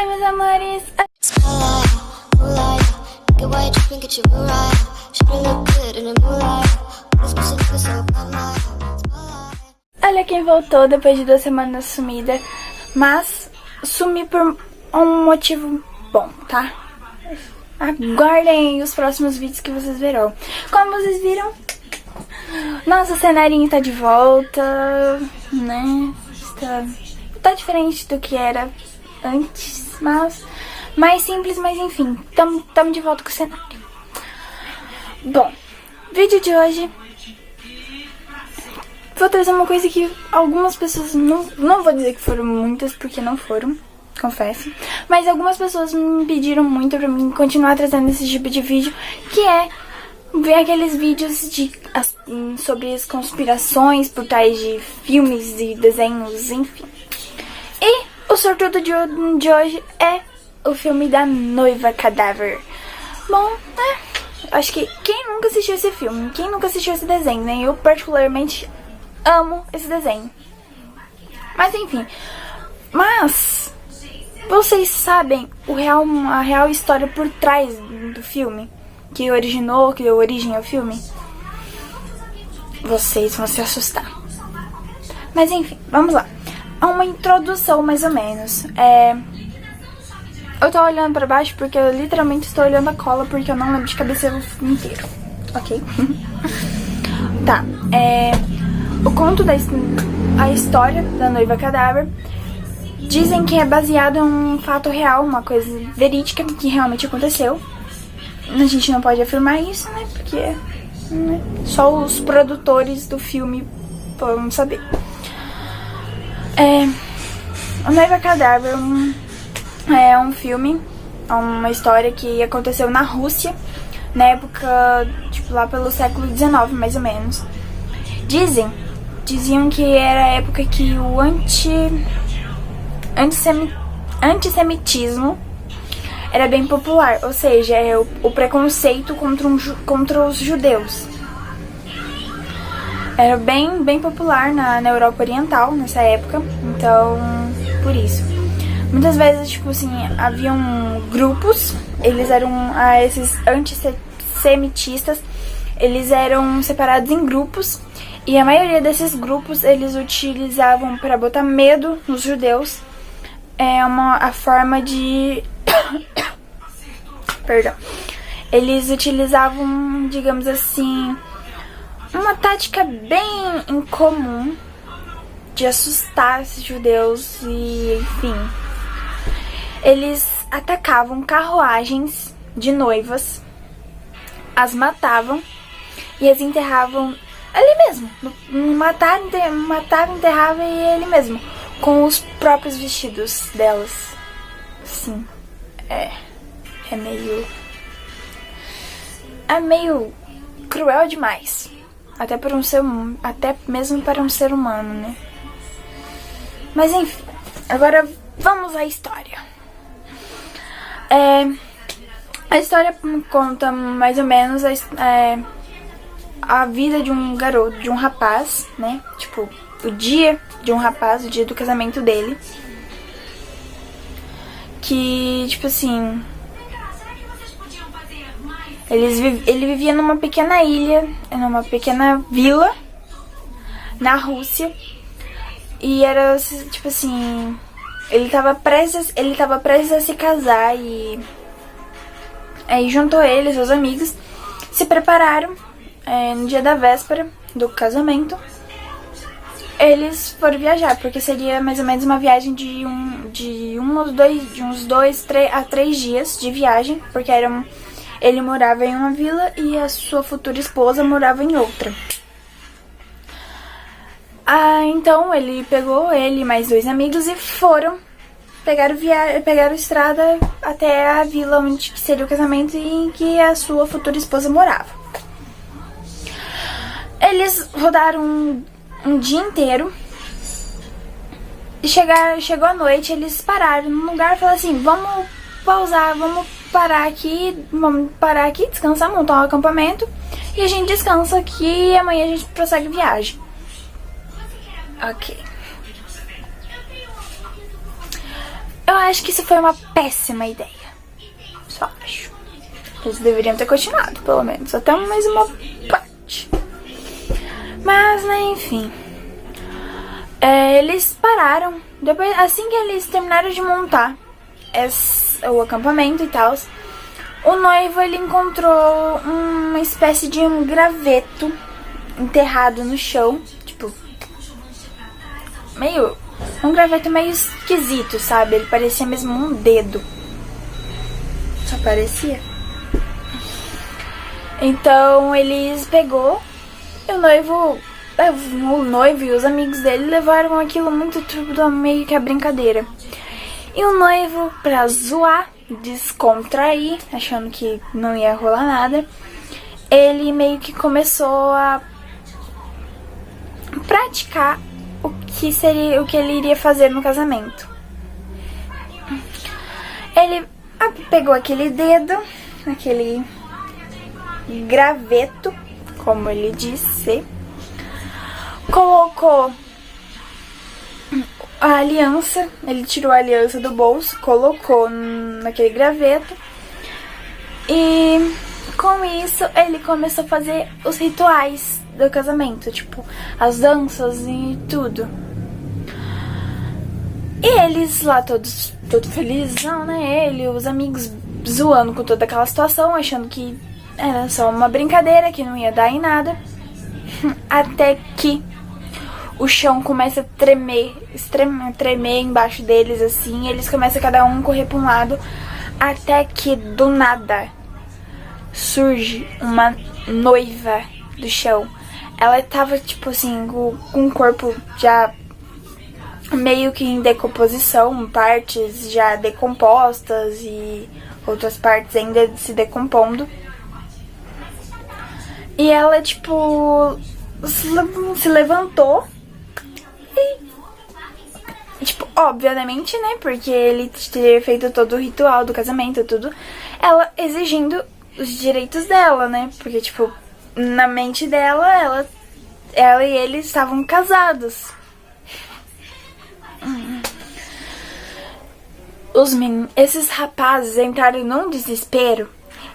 Ai, meus amores. Olha quem voltou depois de 2 semanas sumida. Mas sumi por um motivo bom, tá? Aguardem os próximos vídeos que vocês verão. Como vocês viram, nosso cenarinho tá de volta, né? Tá diferente do que era antes, mas mais simples, mas enfim, tamo de volta com o cenário. Bom, vídeo de hoje vou trazer uma coisa que algumas pessoas, não vou dizer que foram muitas, porque não foram, confesso, mas algumas pessoas me pediram muito pra mim continuar trazendo esse tipo de vídeo, que é ver aqueles vídeos sobre as conspirações por trás de filmes e desenhos, enfim. E o sortudo de hoje é o filme da Noiva Cadáver. Bom, né? Acho que quem nunca assistiu esse filme, quem nunca assistiu esse desenho, né? Eu particularmente amo esse desenho. Mas enfim, vocês sabem a real história por trás do filme? Que deu origem ao filme? Vocês vão se assustar. Mas enfim, vamos lá. Uma introdução, mais ou menos. Eu tô olhando pra baixo porque eu literalmente estou olhando a cola, porque eu não lembro de cabeça o filme inteiro. Ok? Tá. O conto a história da Noiva Cadáver dizem que é baseado em um fato real, uma coisa verídica que realmente aconteceu. A gente não pode afirmar isso, né? Porque só os produtores do filme vão saber. A Noiva Cadáver é um filme, uma história que aconteceu na Rússia, na época, tipo, lá pelo século XIX, mais ou menos. Diziam que era a época que o antissemitismo era bem popular, ou seja, o preconceito contra os judeus. Era bem popular na Europa Oriental nessa época, então, por isso. Muitas vezes, tipo assim, haviam grupos, eles eram, esses antissemitistas, eles eram separados em grupos, e a maioria desses grupos, eles utilizavam para botar medo nos judeus, a forma de... Perdão. Eles utilizavam, digamos assim, uma tática bem incomum de assustar esses judeus e, enfim. Eles atacavam carruagens de noivas, as matavam e as enterravam ali mesmo. Matavam, enterravam e ali mesmo, com os próprios vestidos delas. Sim, é meio cruel demais. Até mesmo para um ser humano, né? Mas enfim, agora vamos à história. A história conta mais ou menos a vida de um garoto, de um rapaz, né? Tipo, o dia de um rapaz, o dia do casamento dele. Que, tipo assim, ele vivia numa pequena ilha, numa pequena vila na Rússia. E era, tipo assim, ele tava prestes a se casar e aí juntou ele, seus amigos, se prepararam no dia da véspera do casamento. Eles foram viajar, porque seria mais ou menos uma viagem de uns 2 a 3 dias de viagem, porque ele morava em uma vila e a sua futura esposa morava em outra. Então ele pegou ele e mais 2 amigos e pegaram estrada até a vila onde seria o casamento e em que a sua futura esposa morava. Eles rodaram um dia inteiro e chegou a noite, eles pararam num lugar e falaram assim: vamos pausar, vamos parar aqui, descansar, montar um acampamento e a gente descansa aqui e amanhã a gente prossegue a viagem. Ok. Eu acho que isso foi uma péssima ideia. Só acho. Eles deveriam ter continuado, pelo menos. Até mais uma parte. Mas, né, enfim. Eles pararam. Depois, assim que eles terminaram de montar o acampamento e tal, o noivo, ele encontrou uma espécie de um graveto enterrado no chão. Tipo, um graveto meio esquisito, sabe? Ele parecia mesmo um dedo. Só parecia. Então eles pegou e o noivo e os amigos dele levaram aquilo muito tudo meio que a brincadeira. E o noivo, pra zoar, descontrair, achando que não ia rolar nada, ele meio que começou a praticar o que ele iria fazer no casamento. Ele pegou aquele dedo, aquele graveto, como ele disse, colocou a aliança, ele tirou a aliança do bolso, colocou naquele graveto e com isso ele começão a fazer os rituais do casamento, tipo as danças e tudo. E eles lá todos felizes, não, né? Ele e os amigos zoando com toda aquela situação, achando que era só uma brincadeira, que não ia dar em nada. Até que o chão começa a tremer embaixo deles, assim. Eles começam cada um a correr pra um lado. Até que, do nada, surge uma noiva do chão. Ela tava, tipo assim, com o corpo já meio que em decomposição, partes já decompostas e outras partes ainda se decompondo. E ela, tipo, se levantou e, tipo, obviamente, né, porque ele teria feito todo o ritual do casamento, tudo, ela exigindo os direitos dela, né, porque, tipo, na mente dela, ela e ele estavam casados. Esses rapazes entraram num desespero.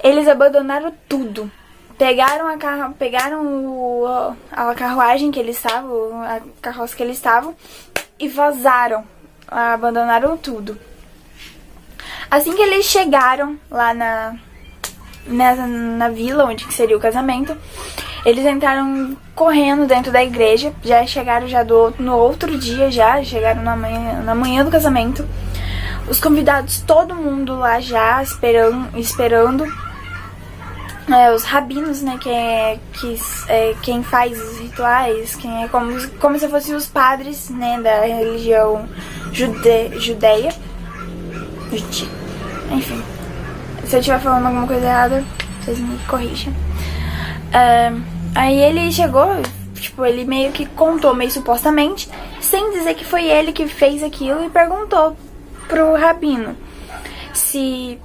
Eles abandonaram tudo. Pegaram a carruagem que eles estavam, a carroça que eles estavam, e vazaram. Abandonaram tudo. Assim que eles chegaram lá na vila onde seria o casamento, eles entraram correndo dentro da igreja. Já chegaram no outro dia, já chegaram na manhã do casamento. Os convidados, todo mundo lá já esperando. Os rabinos, né, quem faz os rituais, quem é como se fossem os padres, né, da religião judeia. Enfim, se eu estiver falando alguma coisa errada, vocês me corrijam. Aí ele chegou, tipo, ele meio que contou, meio supostamente, sem dizer que foi ele que fez aquilo, e perguntou pro rabino se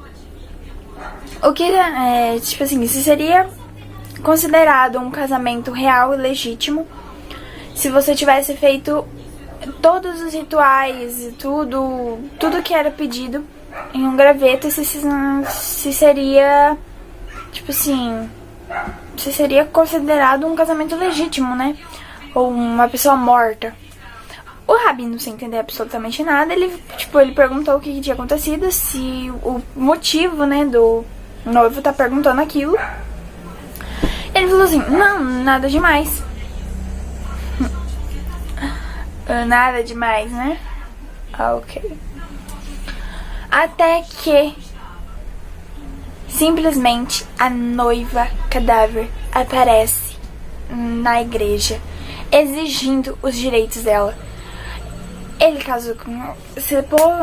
tipo assim, se seria considerado um casamento real e legítimo se você tivesse feito todos os rituais e tudo que era pedido em um graveto, e se seria, tipo assim, se seria considerado um casamento legítimo, né? Ou uma pessoa morta. O rabino, sem entender absolutamente nada, ele perguntou o que tinha acontecido, se o motivo, né, do noivo tá perguntando aquilo. Ele falou assim, não, nada demais. Nada demais, né? Ok. Até que simplesmente a noiva cadáver aparece na igreja, exigindo os direitos dela. Ele casou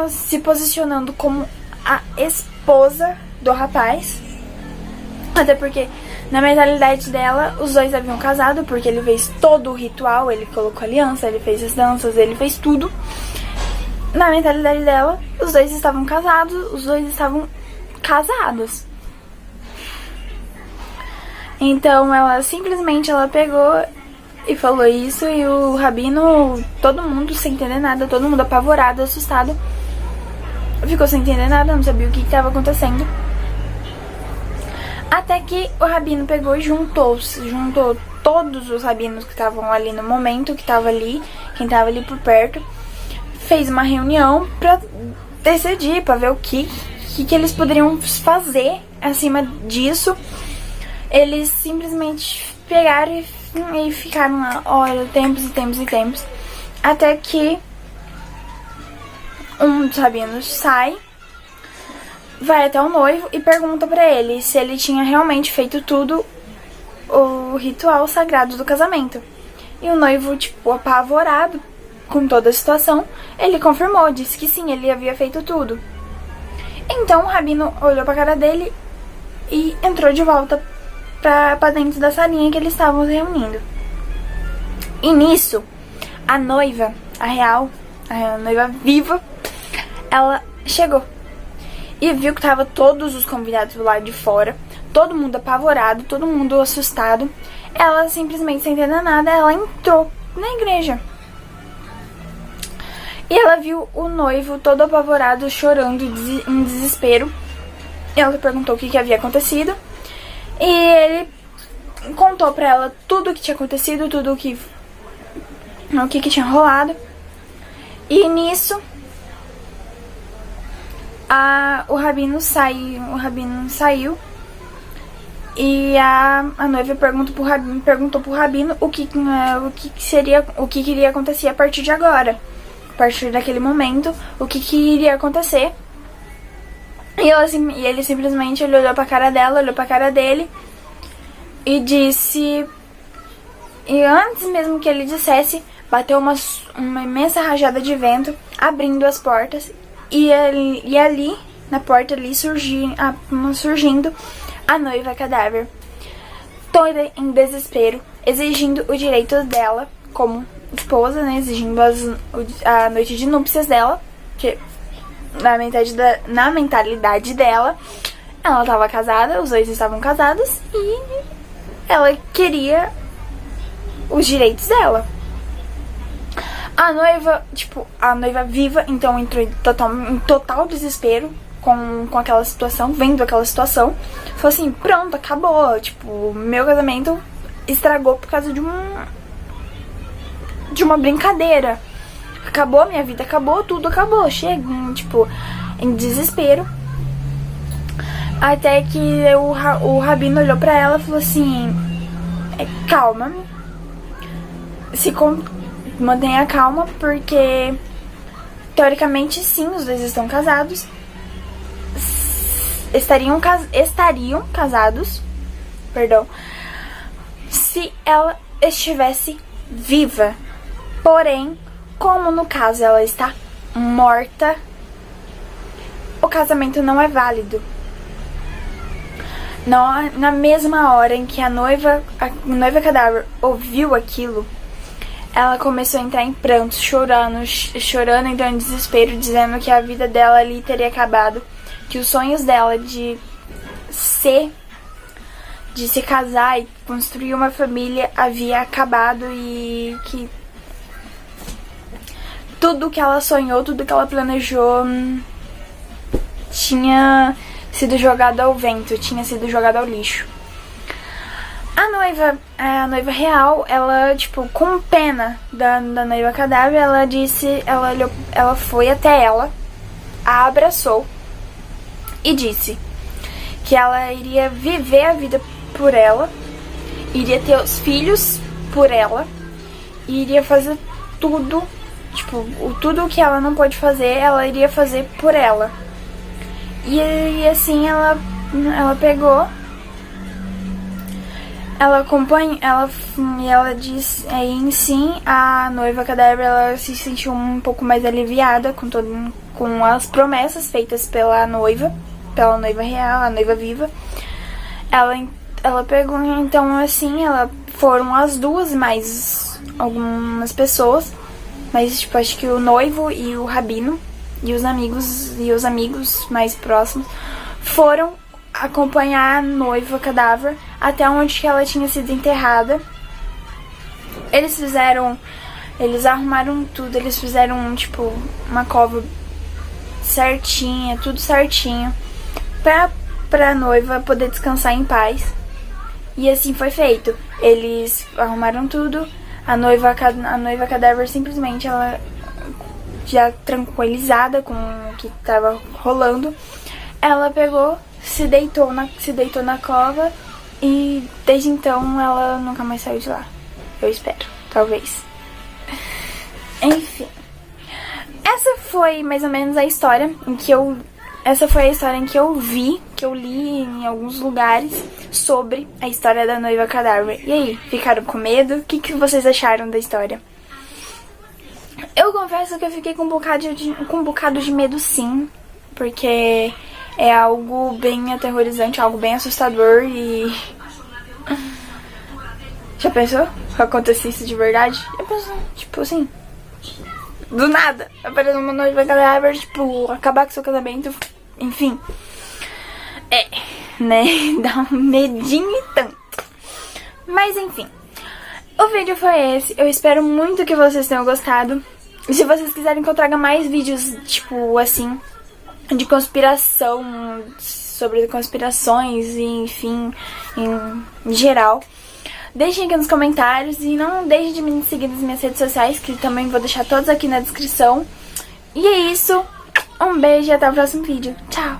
se posicionando como a esposa do rapaz. Até porque, na mentalidade dela, os dois haviam casado, porque ele fez todo o ritual, ele colocou aliança, ele fez as danças, ele fez tudo. Na mentalidade dela, os dois estavam casados. Então, ela simplesmente pegou e falou isso, e o rabino, todo mundo sem entender nada, todo mundo apavorado, assustado, ficou sem entender nada, não sabia o que estava acontecendo. Até que o rabino pegou e juntou todos os rabinos que estavam ali no momento, que tava ali, quem estava ali por perto, fez uma reunião pra decidir, pra ver o que eles poderiam fazer acima disso. Eles simplesmente pegaram e ficaram lá, olha, tempos e tempos e tempos, até que um dos rabinos sai, vai até o noivo e pergunta pra ele se ele tinha realmente feito tudo o ritual sagrado do casamento. E o noivo, tipo, apavorado com toda a situação, ele confirmou, disse que sim, ele havia feito tudo. Então o rabino olhou pra cara dele e entrou de volta pra dentro da salinha que eles estavam reunindo. E nisso, a noiva, a real, a noiva viva, ela chegou e viu que tava todos os convidados do lado de fora, todo mundo apavorado, todo mundo assustado. Ela simplesmente, sem entender nada, ela entrou na igreja. E ela viu o noivo todo apavorado, chorando em desespero. Ela perguntou o que havia acontecido. E ele contou pra ela tudo o que tinha acontecido, tudo o que tinha rolado. E nisso, o rabino saiu. E a noiva perguntou pro rabino o que iria acontecer a partir de agora. A partir daquele momento, o que iria acontecer. E ele simplesmente olhou pra cara dela, olhou pra cara dele e disse... E antes mesmo que ele dissesse, bateu uma imensa rajada de vento, abrindo as portas. E ali, na porta ali, surgindo a noiva cadáver, toda em desespero, exigindo o direito dela como esposa, né, exigindo a noite de núpcias dela, que na mentalidade dela, ela estava casada, os dois estavam casados e ela queria os direitos dela. A noiva viva, então entrou em total desespero com aquela situação, vendo aquela situação. Falou assim, pronto, acabou. Tipo, meu casamento estragou por causa de uma brincadeira. Acabou a minha vida, acabou, tudo acabou. Chega, tipo, em desespero. Até que o rabino olhou pra ela e falou assim, calma, mantenha calma, porque teoricamente sim, os dois estão casados. Estariam casados, perdão, se ela estivesse viva. Porém, como no caso ela está morta, o casamento não é válido. Na mesma hora em que a noiva cadáver ouviu aquilo, ela começou a entrar em prantos, chorando, entrando em desespero, dizendo que a vida dela ali teria acabado, que os sonhos dela de se casar e construir uma família havia acabado e que tudo que ela sonhou, tudo que ela planejou tinha sido jogado ao vento, tinha sido jogado ao lixo. A noiva real, ela, tipo, com pena da noiva cadáver, ela foi até ela, a abraçou e disse que ela iria viver a vida por ela, iria ter os filhos por ela, e iria fazer tudo, tipo, tudo o que ela não pode fazer, ela iria fazer por ela. E assim ela pegou, ela disse, aí sim, a noiva cadáver, ela se sentiu um pouco mais aliviada com as promessas feitas pela noiva real, a noiva viva. Ela pegou, então assim, foram as duas mais algumas pessoas, mas tipo, acho que o noivo e o rabino e os amigos mais próximos foram acompanhar a noiva cadáver até onde que ela tinha sido enterrada. Eles arrumaram tudo, eles fizeram tipo uma cova certinha, tudo certinho, pra noiva poder descansar em paz. E assim foi feito. Eles arrumaram tudo. A noiva cadáver simplesmente, ela já tranquilizada com o que tava rolando, ela pegou, se deitou na cova e desde então ela nunca mais saiu de lá. Eu espero, talvez. Enfim. Essa foi mais ou menos a história em que essa foi a história em que eu vi, que eu li em alguns lugares sobre a história da noiva cadáver. E aí, ficaram com medo? O que vocês acharam da história? Eu confesso que eu fiquei com um bocado de medo, sim, porque é algo bem aterrorizante, algo bem assustador e... Já pensou que acontecesse isso de verdade? Já pensou, tipo assim, do nada, apareceu uma noiva cadáver, tipo, acabar com seu casamento, enfim. Né, dá um medinho e tanto. Mas enfim, o vídeo foi esse. Eu espero muito que vocês tenham gostado. E se vocês quiserem que eu traga mais vídeos, tipo assim, de conspiração, sobre conspirações e enfim, em geral, deixem aqui nos comentários. E não deixem de me seguir nas minhas redes sociais, que também vou deixar todas aqui na descrição. E é isso. Um beijo e até o próximo vídeo. Tchau!